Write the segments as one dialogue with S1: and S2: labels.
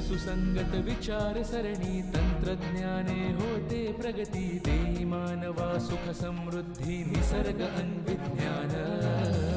S1: सुसंगत विचार सरणी तंत्रज्ञाने होते प्रगती देई मानवा सुख समृद्धी निसर्ग अन्विज्ञान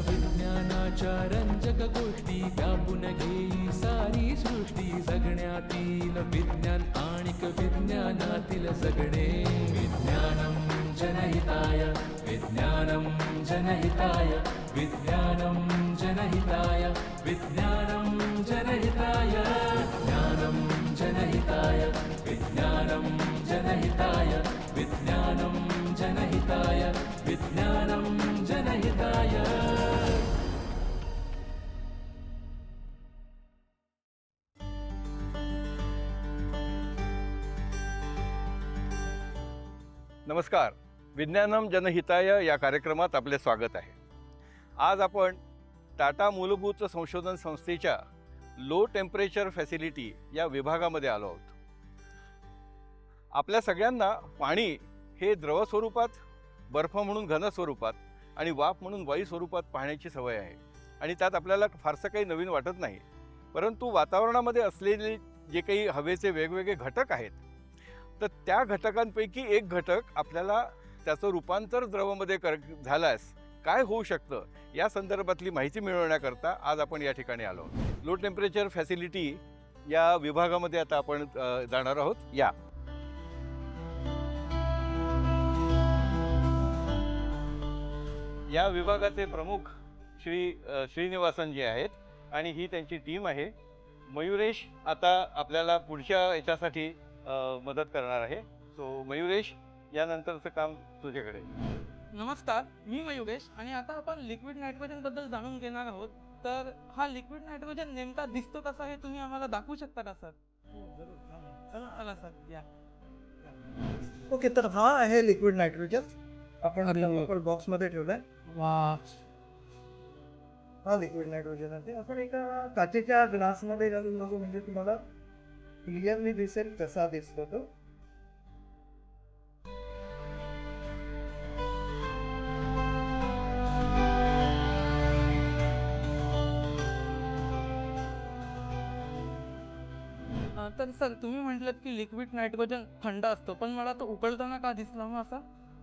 S1: विज्ञानाच्या रंजक गोष्टी व्यापून घेई सारी सृष्टी जगण्यातील विज्ञान आणिक विज्ञानातील जगणे विज्ञानम जनहिताय विज्ञानम जनहिताय विज्ञानम जनहिताय विज्ञानम जनहिताय विज्ञानम जनहिताय विज्ञानम जनहिताय विज्ञानम जनहिताय विज्ञानम जनहिताय.
S2: नमस्कार. विज्ञानम जनहिताय या कार्यक्रमात आपले स्वागत आहे. आज आपण टाटा मूलभूत संशोधन संस्थेच्या लो टेम्परेचर फॅसिलिटी या विभागामध्ये आलो आहोत. आपल्या सगळ्यांना पाणी हे द्रव स्वरूपात, बर्फ म्हणून घन स्वरूपात आणि वाफ म्हणून वायू स्वरूपात पाहण्याची सवय आहे आणि त्यात आपल्याला फारसं काही नवीन वाटत नाही. परंतु वातावरणामध्ये असलेले जे काही हवेचे वेगवेगळे घटक आहेत, तर त्या घटकांपैकी एक घटक आपल्याला त्याचं रूपांतर द्रवामध्ये झाल्यास काय होऊ शकतं या संदर्भातली माहिती मिळवण्याकरता आज आपण या ठिकाणी आलो आहोत. लो टेम्परेचर फॅसिलिटी या विभागामध्ये आता आपण जाणार आहोत. या विभागाचे प्रमुख श्रीनिवासन जी आहेत आणि ही त्यांची टीम आहे. मयुरेश आता आपल्याला पुढच्या याच्यासाठी मदत करणार आहे. सो मयुरेश, यानंतरचं काम तुझ्याकडे.
S3: नमस्कार, मी मयुरेश आणि आता आपण लिक्विड नायट्रोजन बद्दल जाणून घेणार आहोत. तर हा लिक्विड नायट्रोजन नेमका दिसतो कसा हे तुम्ही आम्हाला दाखवू शकता का सर? चला सर, या.
S4: ओके, तर हा आहे लिक्विड नायट्रोजन. आपण बॉक्समध्ये ठेवलाय.
S3: वा,
S4: हा लिक्विड नायट्रोजन आहे. आपण एका काचेच्या ग्लासमध्ये घालून बघू म्हणजे तुम्हाला क्लिअरली दिसेल कसा दिसतो तो.
S3: तर सर तुम्ही म्हटलं की लिक्विड नायट्रोजन थंड असतो, पण मला तो उकळताना का दिसला मग असा?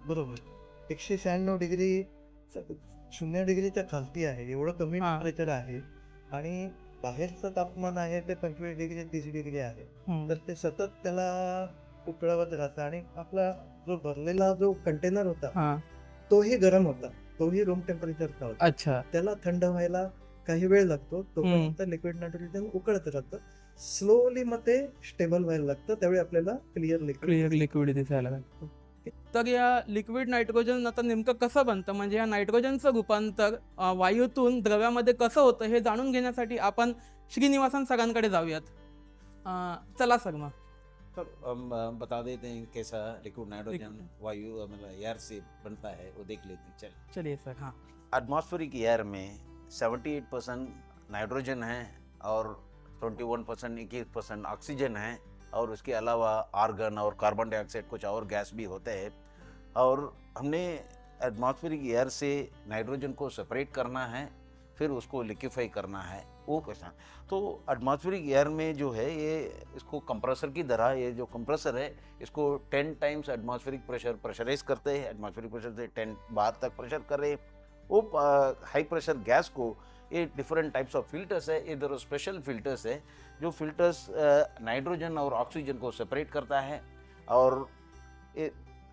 S4: बरोबर, 196 डिग्री 0 डिग्रीच्या खालती आहे, एवढं कमी टेम्परेचर आहे आणि बाहेरचं तापमान आहे ते 25 डिग्री 30 डिग्री आहे. तर ते सतत त्याला उकळवत राहतं आणि आपला जो भरलेला जो कंटेनर होता तोही गरम होता, तोही रूम टेम्परेचरचा होता.
S3: अच्छा,
S4: त्याला थंड व्हायला काही वेळ लागतो. तोपर्यंत लिक्विड नायट्रोजन उकळत राहतं. स्लोली मग ते स्टेबल व्हायला लागतं, त्यावेळी आपल्याला क्लिअर
S3: लिक्विड दिसायला लागतं. तर या लिक्विड नायट्रोजन आता नेमकं कसं बनतं, म्हणजे या नायट्रोजनचं रूपांतर वायूतून द्रव्यामध्ये कसं होतं हे जाणून घेण्यासाठी आपण श्रीनिवासन सरांकडे जाऊयात. चला सर, मग
S5: हम बता देते हैं कैसा लिक्विड नाइट्रोजन वायु मतलब एयर से बनता है, वो देख लेते हैं.
S3: चलिए सर. हाँ,
S5: एटमॉस्फेरिक एयर में 78% नाइट्रोजन है और 21% 21% ऑक्सीजन है और उसके अलावा आर्गन और कार्बन डाइऑक्साइड कुछ और गैस भी होते हैं. और हमने एटमॉस्फेरिक एयर से नाइट्रोजन को सेपरेट करना है, फिर उसको लिक्विफाई करना है, वो क्वेश्चन. तो एटमॉस्फेरिक एयर में जो है ये इसको कंप्रेसर की तरह, ये जो कंप्रेसर है इसको 10 टाइम्स एटमॉस्फेरिक प्रेशराइज करते हैं. एटमॉस्फेरिक प्रेशर से 10 बार तक प्रेशर करें. वो हाई प्रेशर गैस को ये डिफरेंट टाइप्स ऑफ फिल्टर्स है, इधर स्पेशल फिल्टर्स है जो फिल्टर्स नाइट्रोजन और ऑक्सीजन को सेपरेट करता है. और ये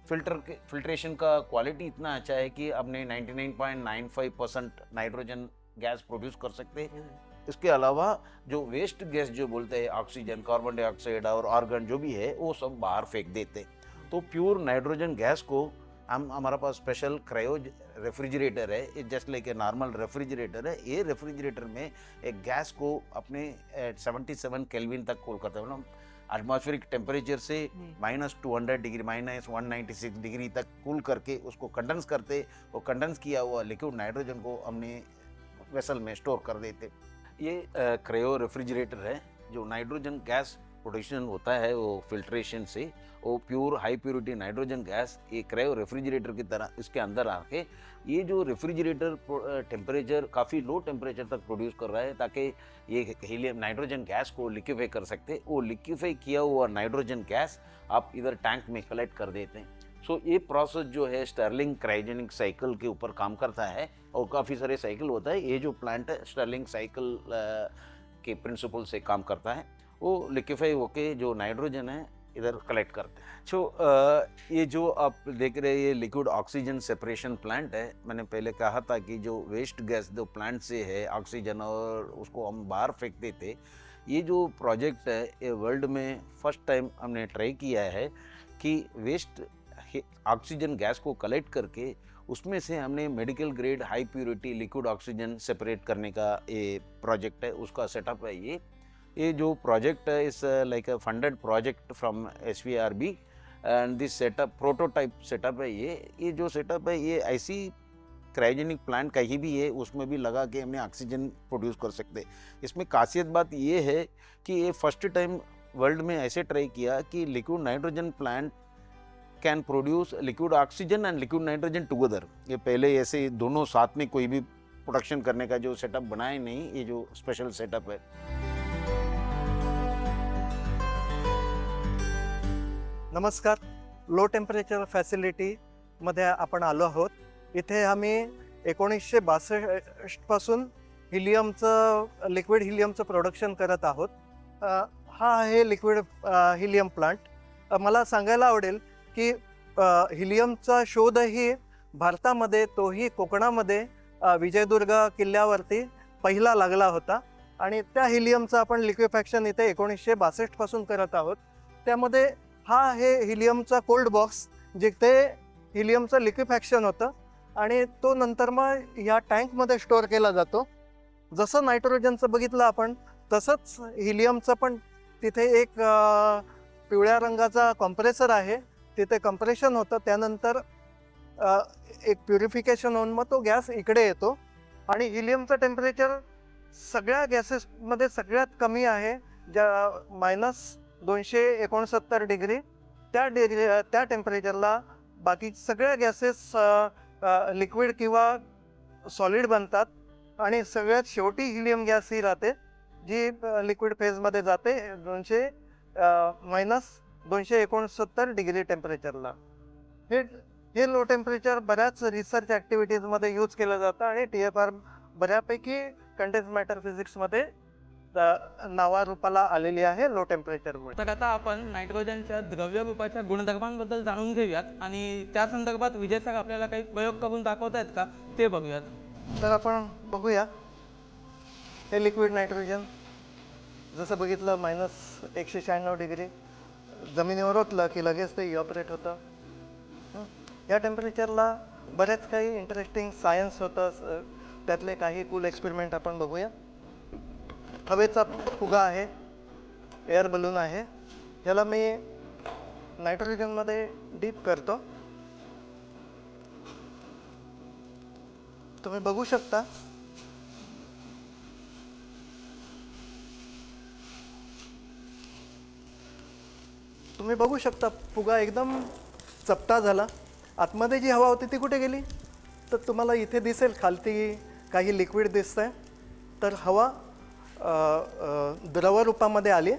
S5: फिल्ट्रेशन का क्वालिटी इतना अच्छा है कि अपने 99.95% नाइट्रोजन गैस प्रोड्यूस कर सकते हैं. इसके अलावा जो वेस्ट गैस जो बोलते हैं ऑक्सीजन, कार्बन डाइऑक्साइड और आर्गन जो भी है वो सब बाहर फेंक देते हैं. तो प्योर नाइट्रोजन गैस को हमारा पास स्पेशल क्रायो रेफ्रिजरेटर है, just like a normal refrigerator है. ये रेफ्रिजरेटर में एक गैस को अपने 77 केल्विन तक कूल करता है. मतलब एटमॉस्फेरिक टेम्परेचर से -200 डिग्री, -196 डिग्री तक कूल करके उसको कंडेंस करते. वो कंडेंस किया हुआ लिक्विड नाइट्रोजन को हमने वेसल में स्टोर कर देते. ये क्रायो रेफ्रिजरेटर है जो नाइट्रोजन गैस प्रोडक्शन होता है वो फिल्ट्रेशन से, वो प्योर हाई प्योरिटी नाइट्रोजन गैस ये क्रायो रेफ्रिजरेटर की तरह इसके अंदर आके ये जो रेफ्रिजरेटर टेम्परेचर काफ़ी लो टेम्परेचर तक प्रोड्यूस कर रहा है ताकि ये हीलियम नाइट्रोजन गैस को लिक्विफाई कर सकते। वो लिक्विफाई किया हुआ नाइट्रोजन गैस आप इधर टैंक में कलेक्ट कर देते हैं। सो ये प्रोसेस जो है स्टर्लिंग क्रायोजेनिक साइकिल के ऊपर काम करता है और काफ़ी सारे साइकिल होता है। ये जो प्लांट है स्टर्लिंग साइकिल के प्रिंसिपल से काम करता है, वो लिक्विफाई होके जो नाइट्रोजन है इधर कलेक्ट करते हैं। सो ये जो आप देख रहे हैं ये लिक्विड ऑक्सीजन सेपरेशन प्लांट है। मैंने पहले कहा था कि जो वेस्ट गैस जो प्लांट से है ऑक्सीजन और उसको हम बाहर फेंकते थे, ये जो प्रोजेक्ट है ये वर्ल्ड में फर्स्ट टाइम हमने ट्राई किया है कि वेस्ट ऑक्सीजन गैस को कलेक्ट करके उसमें से हमने मेडिकल ग्रेड हाई प्योरिटी लिक्विड ऑक्सीजन सेपरेट करने का ये प्रोजेक्ट है, उसका सेटअप है। ये जो प्रोजेक्ट है is like a funded project from SVRB and this setup prototype setup है। ये जो सेटअप है ये ऐसी क्रायोजेनिक प्लांट कहीं भी है उसमें भी लगा के हमने ऑक्सीजन प्रोड्यूस कर सकते हैं। इसमें खासियत बात ये है कि ये फर्स्ट टाइम वर्ल्ड में ऐसे ट्राई किया कि liquid nitrogen plant can produce liquid oxygen end liquid nitrogen together. ये पहले ऐसे दोनों साथ में कोई भी प्रोडक्शन करने का जो सेटअप बनाया नहीं, ये जो स्पेशल सेटअप है।
S4: नमस्कार, लो टेम्परेचर फॅसिलिटीमध्ये आपण आलो आहोत। इथे आम्ही 1962 पासून हिलियमचं लिक्विड हिलियमचं प्रोडक्शन करत आहोत। हा आहे लिक्विड हिलियम प्लांट। मला सांगायला आवडेल की हिलियमचा शोधही भारतामध्ये, तोही कोकणामध्ये विजयदुर्ग किल्ल्यावरती पहिला लागला होता आणि त्या हिलियमचं आपण लिक्विफॅक्शन इथे 1962 पासून करत आहोत। त्यामध्ये हा आहे हिलियमचा कोल्ड बॉक्स, जिथे हिलियमचं लिक्विफॅक्शन होतं आणि तो नंतर मग या टँकमध्ये स्टोअर केला जातो। जसं नायट्रोजनचं बघितलं आपण तसंच हिलियमचं पण तिथे एक पिवळ्या रंगाचा कॉम्प्रेसर आहे, तिथे कम्प्रेशन होतं, त्यानंतर एक प्युरिफिकेशन होऊन मग तो गॅस इकडे येतो आणि हिलियमचं टेम्परेचर सगळ्या गॅसेसमध्ये सगळ्यात कमी आहे, ज्या -269 डिग्री त्या टेम्परेचरला बाकी सगळ्या गॅसेस लिक्विड किंवा सॉलिड बनतात आणि सगळ्यात शेवटी हिलियम गॅस ही राहते जी लिक्विड फेजमध्ये जाते -269 डिग्री टेम्परेचरला। हे लो टेम्परेचर बऱ्याच रिसर्च ॲक्टिव्हिटीजमध्ये यूज केलं जातं आणि TFR बऱ्यापैकी कंडेन्स मॅटर फिजिक्समध्ये नावारूपाला आलेली आहे लो टेम्परेचरमुळे।
S3: तर आता आपण नायट्रोजनच्या द्रव्य रूपाच्या गुणधर्मांबद्दल जाणून घेऊयात आणि त्या संदर्भात विजय सर आपल्याला काही प्रयोग करून दाखवत आहेत का ते बघूयात।
S4: तर आपण बघूया हे लिक्विड नायट्रोजन जसं बघितलं -196 डिग्री जमिनीवर ओतलं की लगेच ते इव्हॅपोरेट होतं। या टेम्परेचरला बरेच काही इंटरेस्टिंग सायन्स होतं, त्यातले काही कूल एक्सपेरिमेंट आपण बघूया। हवेचा फुगा आहे, एअर बलून आहे, ह्याला मी नायट्रोजनमध्ये डीप करतो। तुम्ही बघू शकता फुगा एकदम चपटा झाला। आतमध्ये जी हवा होती ती कुठे गेली तर तुम्हाला इथे दिसेल खालती काही लिक्विड दिसतंय, तर हवा द्रव रूपामध्ये आली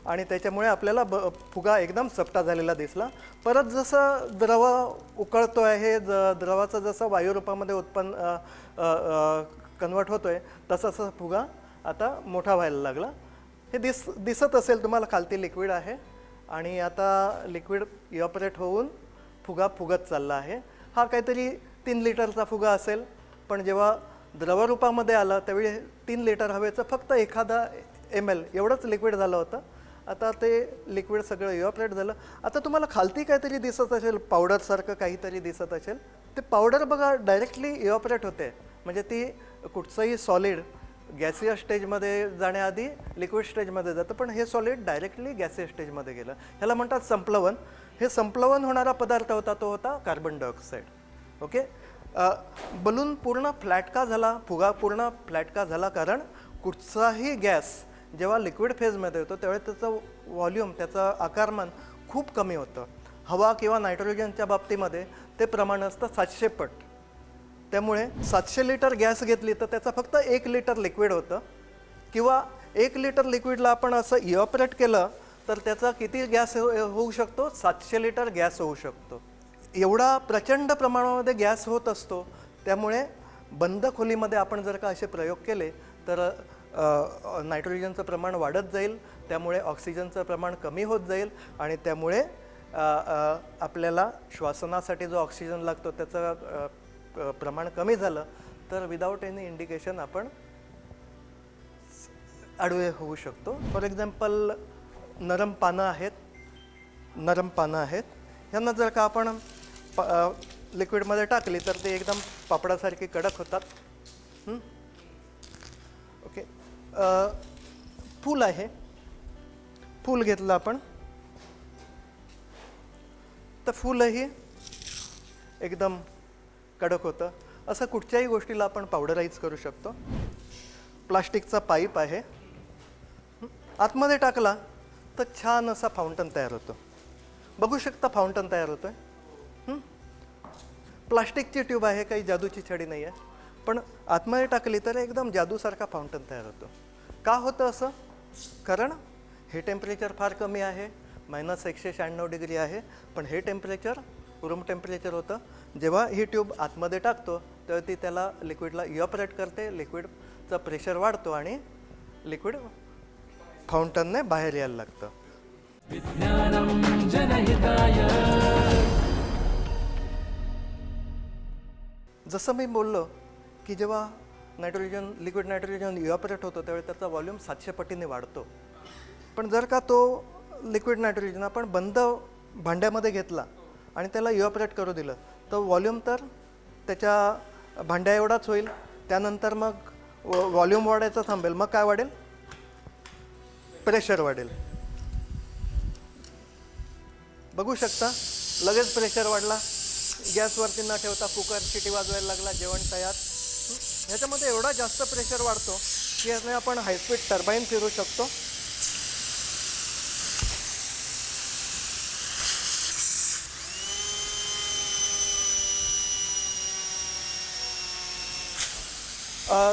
S4: आणि त्याच्यामुळे आपल्याला फुगा एकदम चपटा झालेला दिसला। परत जसं द्रव उकळतो आहे, द्रवाचं जसं वायू रूपामध्ये कन्वर्ट होतोय तसा फुगा आता मोठा व्हायला लागला। हे दिसत असेल तुम्हाला, खालती लिक्विड आहे आणि आता लिक्विड इव्हॅपोरेट होऊन फुगा फुगत चालला आहे। हा काहीतरी 3 लिटरचा फुगा असेल, पण जेव्हा द्रव रूपामध्ये आला त्यावेळी 3 लिटर हवेचं फक्त एखादा ml एवढंच लिक्विड झालं होतं। आता ते लिक्विड सगळं इव्हॅपोरेट झालं। आता तुम्हाला खालती काहीतरी दिसत असेल, पावडरसारखं काहीतरी दिसत असेल, ते पावडर बघा डायरेक्टली इव्हॅपोरेट होते, म्हणजे ती कुठचंही सॉलिड गॅसियस स्टेजमध्ये जाण्याआधी लिक्विड स्टेजमध्ये जातं, पण हे सॉलिड डायरेक्टली गॅसियस स्टेजमध्ये गेलं। ह्याला म्हणतात संप्लवन। हे संप्लवन होणारा पदार्थ होता तो होता कार्बन डायऑक्साईड। ओके, बलून पूर्ण फ्लॅट का झाला, फुगा पूर्ण फ्लॅट का झाला, कारण कुठचाही गॅस जेव्हा लिक्विड फेजमध्ये होतो त्यावेळेस त्याचं व्हॉल्यूम, त्याचं आकारमान खूप कमी होतं. हवा किंवा नायट्रोजनच्या बाबतीमध्ये ते प्रमाण असतं 700 पट. त्यामुळे 700 लिटर गॅस घेतली तर त्याचा फक्त 1 लिटर लिक्विड होतं, किंवा 1 लिटर लिक्विडला आपण असं इव्हॅपोरेट केलं तर त्याचा किती गॅस होऊ शकतो? 700 लिटर गॅस होऊ शकतो. एवढा प्रचंड प्रमाणामध्ये गॅस होत असतो. त्यामुळे बंद खोलीमध्ये आपण जर का असे प्रयोग केले तर नायट्रोजनचं प्रमाण वाढत जाईल, त्यामुळे ऑक्सिजनचं प्रमाण कमी होत जाईल आणि त्यामुळे आपल्याला श्वासनासाठी जो ऑक्सिजन लागतो त्याचं प्रमाण कमी झालं तर विदाऊट एनी इंडिकेशन आपण आडवे होऊ शकतो. फॉर एक्झाम्पल नरम पानं आहेत, ह्यांना जर का आपण लिक्विडमध्ये टाकली तर ते एकदम पापडासारखी कडक होतात. ओके. फूल आहे, फूल घेतलं आपण तर फूलही एकदम कडक होतं. असं कुठच्याही गोष्टीला आपण पावडराईज करू शकतो. प्लास्टिकचा पाईप आहे, आतमध्ये टाकला तर छान असा फाउंटन तयार होतो. बघू शकता फाउंटन तयार होतोय. प्लास्टिकची ट्यूब आहे, काही जादूची छडी नाही आहे, पण आतमध्ये टाकली तर एकदम जादूसारखा फाउंटन तयार होतो. का होतं असं? कारण हे टेम्परेचर फार कमी आहे, -196 डिग्री आहे, पण हे टेम्परेचर रूम टेम्परेचर होतं. जेव्हा ही ट्यूब आतमध्ये टाकतो तेव्हा ती त्याला लिक्विडला इव्हॅपोरेट करते, लिक्विडचं प्रेशर वाढतो आणि लिक्विड फाउंटनने बाहेर यायला लागतं.
S1: विज्ञानं जनहिताय.
S4: जसं मी बोललो की जेव्हा लिक्विड नायट्रोजन इव्हॅपोरेट होतो त्यावेळी त्याचा व्हॉल्यूम 700 पटीने वाढतो. पण जर का तो लिक्विड नायट्रोजन आपण बंद भांड्यामध्ये घेतला आणि त्याला इव्हॅपोरेट करू दिलं तर व्हॉल्यूम तर त्याच्या भांड्या एवढाच होईल. त्यानंतर मग व्हॉल्यूम वाढायचं थांबेल. मग काय वाढेल? प्रेशर वाढेल. बघू शकता लगेच प्रेशर वाढला. गॅसवरती न ठेवता कुकर शिटी वाजवायला लागला, जेवण तयार. ह्याच्यामध्ये एवढा जास्त प्रेशर वाढतो की याने आपण हायस्पीड टर्बाईन फिरू शकतो.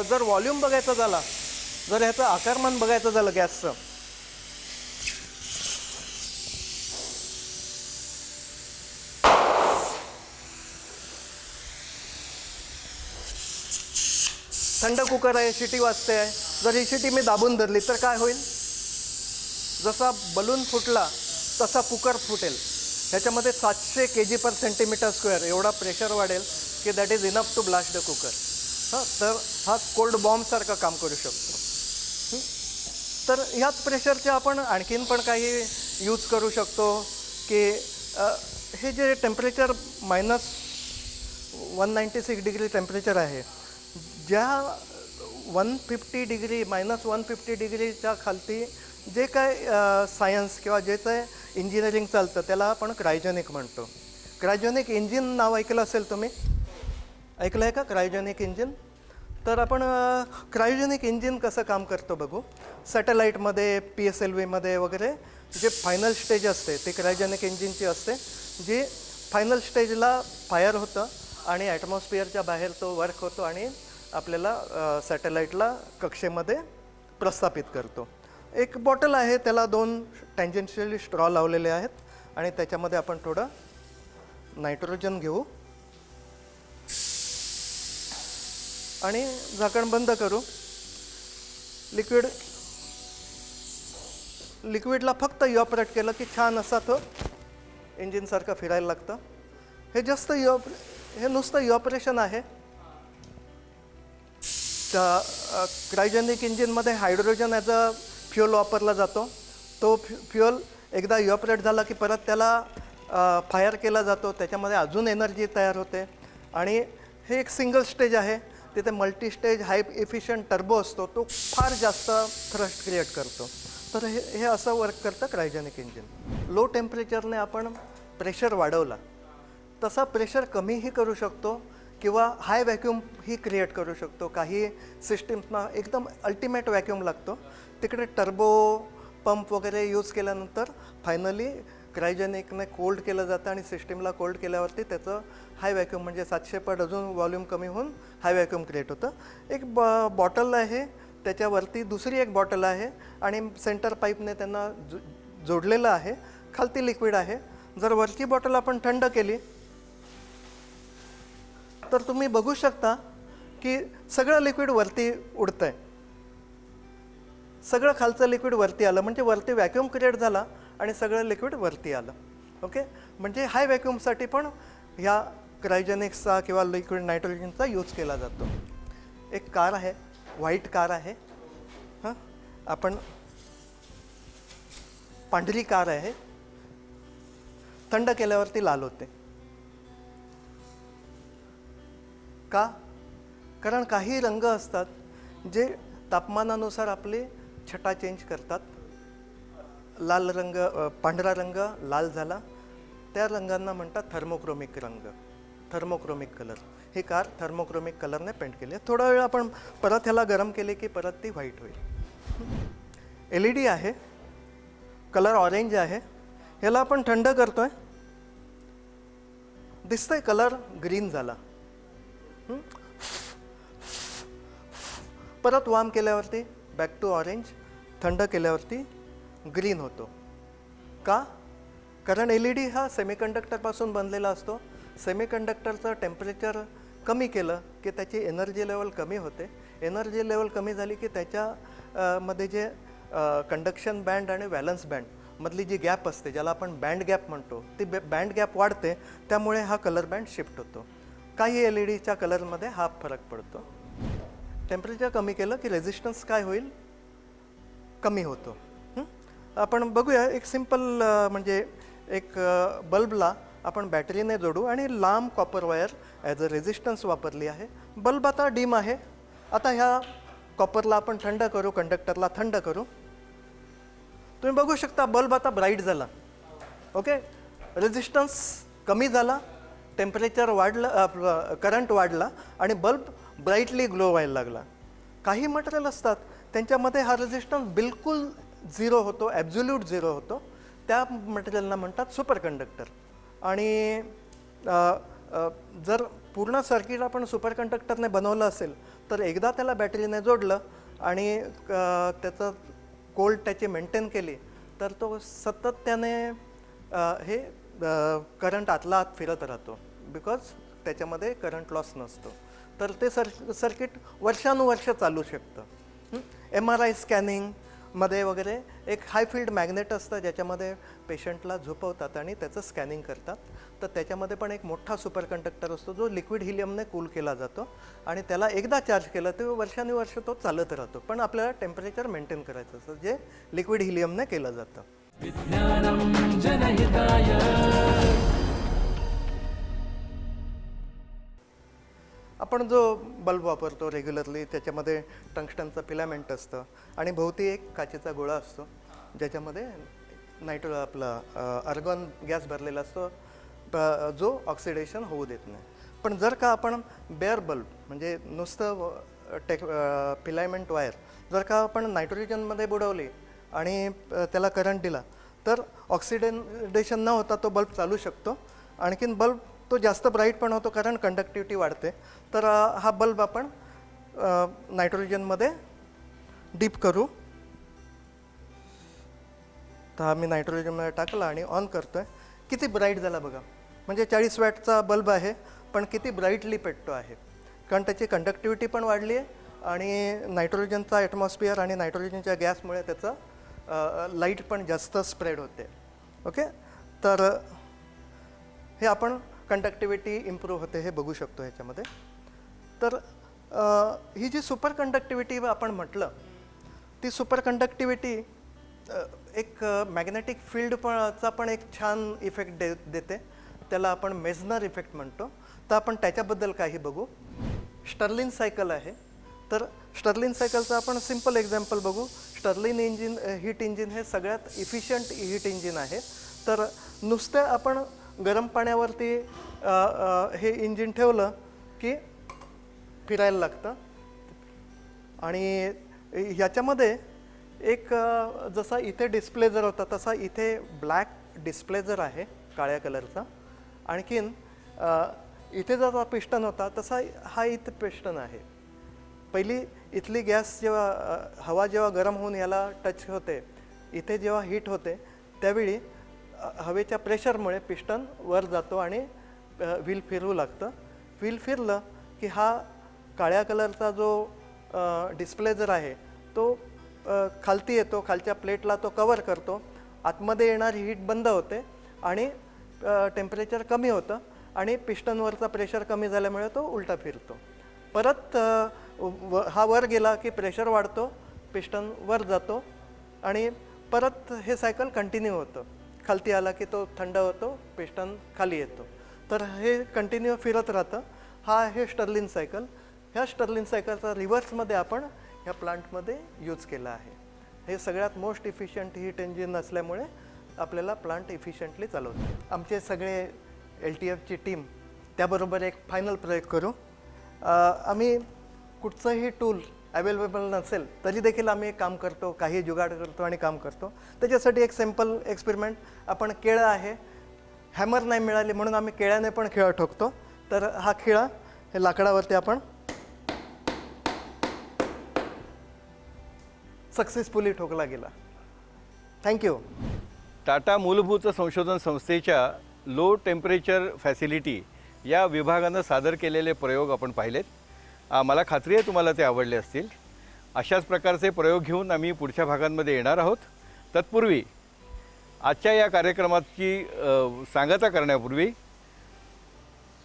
S4: जर व्हॉल्यूम बघायचा झाला, जर ह्याचं आकारमान बघायचं झालं गॅसचं, थंड कुकर आहे, शिटी वाजते आहे. जर ही शिटी मी दाबून धरली तर काय होईल? जसा बलून फुटला तसा कुकर फुटेल. ह्याच्यामध्ये 700 kg/cm² एवढा प्रेशर वाढेल की that is enough to blast the cooker. तर हा कोल्ड बॉम्बसारखं काम करू शकतो. तर ह्याच प्रेशरचे आपण आणखीन पण काही यूज करू शकतो की हे जे टेम्परेचर -196 डिग्री टेम्परेचर आहे, ज्या 150 डिग्री -150 डिग्रीच्या खालती जे काय सायन्स किंवा जे काय इंजिनिअरिंग चालतं त्याला आपण क्रायोजेनिक म्हणतो. क्रायोजेनिक इंजिन नाव ऐकलं असेल तुम्ही, ऐकलं आहे का क्रायोजेनिक इंजिन? तर आपण क्रायोजेनिक इंजिन कसं काम करतं बघू. सॅटेलाईटमध्ये, PSLVमध्ये वगैरे जे फायनल स्टेज असते ते क्रायोजेनिक इंजिनची असते, जी फायनल स्टेजला फायर होतं आणि ॲटमॉस्फिअरच्या बाहेर तो वर्क होतो आणि आपल्याला सॅटेलाईटला कक्षेमध्ये प्रस्थापित करतो. एक बॉटल आहे, त्याला 2 टँजेन्शियली स्ट्रॉ लावलेले आहेत आणि त्याच्यामध्ये आपण थोडं नायट्रोजन घेऊ आणि झाकण बंद करू. लिक्विडला फक्त इव्हॅपोरेट केलं की छान असा तो इंजिनसारखं फिरायला लागतं. हे हे नुसतं इव्हॅपोरेशन आहे. क्रायोजेनिक इंजिनमध्ये हायड्रोजन ॲज अ फ्युअल वापरला जातो. तो फ्युअल एकदा इव्हॅपोरेट झाला की परत त्याला फायर केला जातो, त्याच्यामध्ये अजून एनर्जी तयार होते आणि हे एक सिंगल स्टेज आहे. तिथे मल्टी स्टेज हाय इफिशियंट टर्बो असतो, तो फार जास्त थ्रस्ट क्रिएट करतो. तर हे असं वर्क करतं क्रायोजेनिक इंजिन. लो टेम्परेचरने आपण प्रेशर वाढवला तसा प्रेशर कमीही करू शकतो किंवा हाय व्हॅक्यूम ही क्रिएट करू शकतो. काही सिस्टीम्सना एकदम अल्टिमेट व्हॅक्यूम लागतो, तिकडे टर्बो पंप वगैरे यूज केल्यानंतर फायनली क्रायोजेनिकने कोल्ड केलं जातं आणि सिस्टीमला कोल्ड केल्यावरती त्याचं हाय व्हॅक्यूम म्हणजे 700 पट अजून व्हॉल्यूम कमी होऊन हाय व्हॅक्यूम क्रिएट होतं. एक बॉटल आहे, त्याच्यावरती दुसरी एक बॉटल आहे आणि सेंटर पाईपने त्यांना जोडलेलं आहे. खालती लिक्विड आहे. जर वरची बॉटल आपण थंड केली तर तुम्ही बघू शकता की सगळं लिक्विड वरती उडतंय. सगळं खालचं लिक्विड वरती आलं म्हणजे वरती व्हॅक्यूम क्रिएट झाला आणि सगळं लिक्विड वरती आलं. ओके, म्हणजे हाय व्हॅक्यूमसाठी पण ह्या क्रायोजेनिक्सचा किंवा लिक्विड नायट्रोजनचा यूज केला जातो. एक कार आहे, व्हाईट कार आहे. हां, आपण पांढरी कार आहे, थंड केल्यावरती लाल होते. का? कारण काही रंग असतात जे तापमानानुसार आपली छटा चेंज करतात. लाल रंग, पांढरा रंग लाल झाला, त्या रंगांना म्हणतात थर्मोक्रोमिक रंग, थर्मोक्रोमिक कलर. ही कार थर्मोक्रोमिक कलरने पेंट केली आहे. थोडा वेळ आपण परत ह्याला गरम केले की परत ती व्हाईट होईल. LED आहे, कलर ऑरेंज आहे. ह्याला आपण थंड करतोय, दिसतंय कलर ग्रीन झाला. परत वार्म केल्यावरती बॅक टू ऑरेंज, थंड केल्यावरती ग्रीन होतो. का? कारण LED हा सेमीकंडक्टरपासून बनलेला असतो. सेमीकंडक्टरचं टेम्परेचर कमी केलं की त्याची एनर्जी लेवल कमी होते. एनर्जी लेवल कमी झाली की त्याच्या मध्ये जे कंडक्शन बँड आणि व्हॅलन्स बँड मधली जी गॅप असते, ज्याला आपण बँड गॅप म्हणतो, ती बँड गॅप वाढते. त्यामुळे हा कलर बँड शिफ्ट होतो. काही LEDच्या कलरमध्ये हा फरक पडतो. टेम्परेचर कमी केलं की रेझिस्टन्स काय होईल? कमी होतो. आपण बघूया एक सिंपल म्हणजे एक बल्बला आपण बॅटरीने जोडू आणि लांब copper wire as a resistance वापरली आहे. बल्ब आता डीम आहे. आता ह्या कॉपरला आपण थंड करू, कंडक्टरला थंड करू. तुम्ही बघू शकता बल्ब आता ब्राईट झाला. ओके, रेझिस्टन्स कमी झाला, टेम्परेचर वाढलं, करंट वाढला आणि बल्ब ब्राईटली ग्लो व्हायला लागला. काही मटेरियल असतात त्यांच्यामध्ये हा रेझिस्टन्स बिलकुल झिरो होतो, ॲब्झोल्यूट झिरो होतो. त्या मटेरियलला म्हणतात सुपर कंडक्टर. आणि जर पूर्ण सर्किट आपण सुपर कंडक्टरने बनवलं असेल तर एकदा त्याला बॅटरीने जोडलं आणि त्याचं कोल्ड त्याची मेंटेन केली तर तो सतत त्याने हे करंट आतला आत फिरत राहतो. बिकॉज त्याच्यामध्ये करंट लॉस नसतो. तर ते सर्किट वर्षानुवर्ष चालू शकतं. MRI स्कॅनिंगमध्ये वगैरे एक हाय फील्ड मॅग्नेट असतं ज्याच्यामध्ये पेशंटला झोपवतात आणि त्याचं स्कॅनिंग करतात. तर त्याच्यामध्ये पण एक मोठा सुपर कंडक्टर असतो जो लिक्विड हिलियमने कूल केला जातो आणि त्याला एकदा चार्ज केला तर वर्षानुवर्ष तो चालत राहतो. पण आपल्याला टेम्परेचर मेंटेन करायचं असतं जे लिक्विड हिलियमने केलं जातं.
S1: विज्ञानं जनहिताय.
S4: आपण जो बल्ब वापरतो रेग्युलरली त्याच्यामध्ये टंगस्टनचं फिलामेंट असतं आणि भोवती एक काचेचा गोळा असतो ज्याच्यामध्ये आपला आर्गॉन गॅस भरलेला असतो जो ऑक्सिडेशन होऊ देत नाही. पण जर का आपण बेअर बल्ब म्हणजे नुसतं फिलामेंट वायर जर का आपण नायट्रोजनमध्ये बुडवली आणि त्याला करंट दिला तर ऑक्सिडेशन न होता तो बल्ब चालू शकतो. आणखीन बल्ब तो जास्त ब्राईट पण होतो कारण कंडक्टिव्हिटी वाढते. तर हा बल्ब आपण नायट्रोजनमध्ये डीप करू. तर हा मी नायट्रोजनमध्ये टाकला आणि ऑन करतो आहे. किती ब्राईट झाला बघा. म्हणजे 40 वॅटचा बल्ब आहे पण किती ब्राईटली पेटतो आहे कारण त्याची कंडक्टिव्हिटी पण वाढली आहे आणि नायट्रोजनचा ॲटमॉस्फिअर आणि नायट्रोजनच्या गॅसमुळे त्याचं लाईट पण जास्त स्प्रेड होते. ओके, तर हे आपण कंडक्टिव्हिटी इम्प्रूव्ह होते हे बघू शकतो ह्याच्यामध्ये. तर ही जी सुपर कंडक्टिव्हिटी आपण म्हटलं ती सुपर कंडक्टिव्हिटी एक मॅग्नेटिक फील्डचा पण एक छान इफेक्ट देते. त्याला आपण मेझनर इफेक्ट म्हणतो. तर आपण त्याच्याबद्दल काही बघू. स्टर्लिन सायकल आहे. तर स्टर्लिन सायकलचं आपण सिम्पल एक्झाम्पल बघू. स्टर्लिन इंजिन हीट इंजिन हे सगळ्यात इफिशियंट हीट इंजिन आहे. तर नुसतं आपण गरम पाण्यावरती हे इंजिन ठेवलं की फिरायला लागतं आणि ह्याच्यामध्ये
S6: एक जसा इथे डिस्प्ले जर होता तसा इथे ब्लॅक डिस्प्ले जर आहे काळ्या कलरचा. आणखीन इथे जसा पिस्टन होता तसा हा इथे पिस्टन आहे. पहिली इथली गॅस जेव्हा हवा जेव्हा गरम होऊन याला टच होते, इथे जेव्हा हीट होते त्यावेळी हवेच्या प्रेशरमुळे पिस्टन वर जातो आणि व्हील फिरवू लागतं. व्हील फिरलं की हा काळ्या कलरचा जो डिस्प्ले जर आहे तो खालती येतो, खालच्या प्लेटला तो कवर करतो. आतमध्ये येणारी हीट बंद होते आणि टेम्परेचर कमी होतं आणि पिस्टनवरचा प्रेशर कमी झाल्यामुळे तो उलटा फिरतो. परत हा वर गेला की प्रेशर वाढतो, पिस्टन वर जातो आणि परत हे सायकल कंटिन्यू होतं. खालती आला की तो थंड होतो, पिस्टन खाली येतो. तर हे कंटिन्यू फिरत राहतं. हा आहे स्टर्लिन सायकल. ह्या स्टर्लिन सायकलचा रिव्हर्समध्ये आपण ह्या प्लांटमध्ये यूज केला आहे. हे सगळ्यात मोस्ट इफिशियंट हीट इंजिन असल्यामुळे आपल्याला प्लांट इफिशियंटली चालवते. आमचे सगळे LTFची टीम त्याबरोबर एक फायनल प्रयोग करू. आम्ही कुठचंही टूल अवेलेबल नसेल तरी देखील आम्ही एक काम करतो, काही जुगाड करतो आणि काम करतो. त्याच्यासाठी एक सिम्पल एक्सपेरिमेंट, आपण केळं आहे, हॅमर नाही मिळाली म्हणून आम्ही केळ्याने पण खिळा ठोकतो. तर हा खिळा हे लाकडावरती आपण सक्सेसफुली ठोकला गेला. थँक्यू.
S2: टाटा मूलभूत संशोधन संस्थेच्या लो टेम्परेचर फॅसिलिटी या विभागानं सादर केलेले प्रयोग आपण पाहिलेत. मला खात्री आहे तुम्हाला ते आवडले असतील. अशाच प्रकारचे प्रयोग घेऊन आम्ही पुढच्या भागांमध्ये येणार आहोत. तत्पूर्वी आजच्या या कार्यक्रमाची सांगता करण्यापूर्वी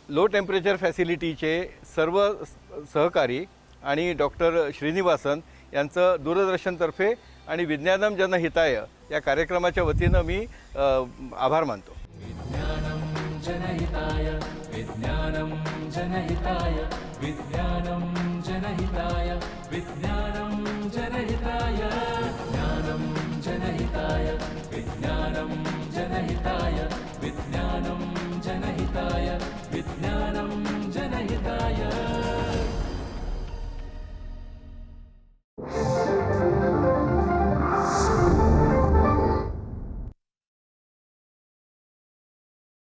S2: लो टेम्परेचर फॅसिलिटीचे सर्व सहकारी आणि डॉक्टर श्रीनिवासन यांचं दूरदर्शनतर्फे आणि विज्ञानम जनहिताय या कार्यक्रमाच्या वतीनं मी आभार मानतो.
S1: विज्ञानं जनहिताय विज्ञानं जनहिताय विज्ञानं जनहिताय विज्ञानं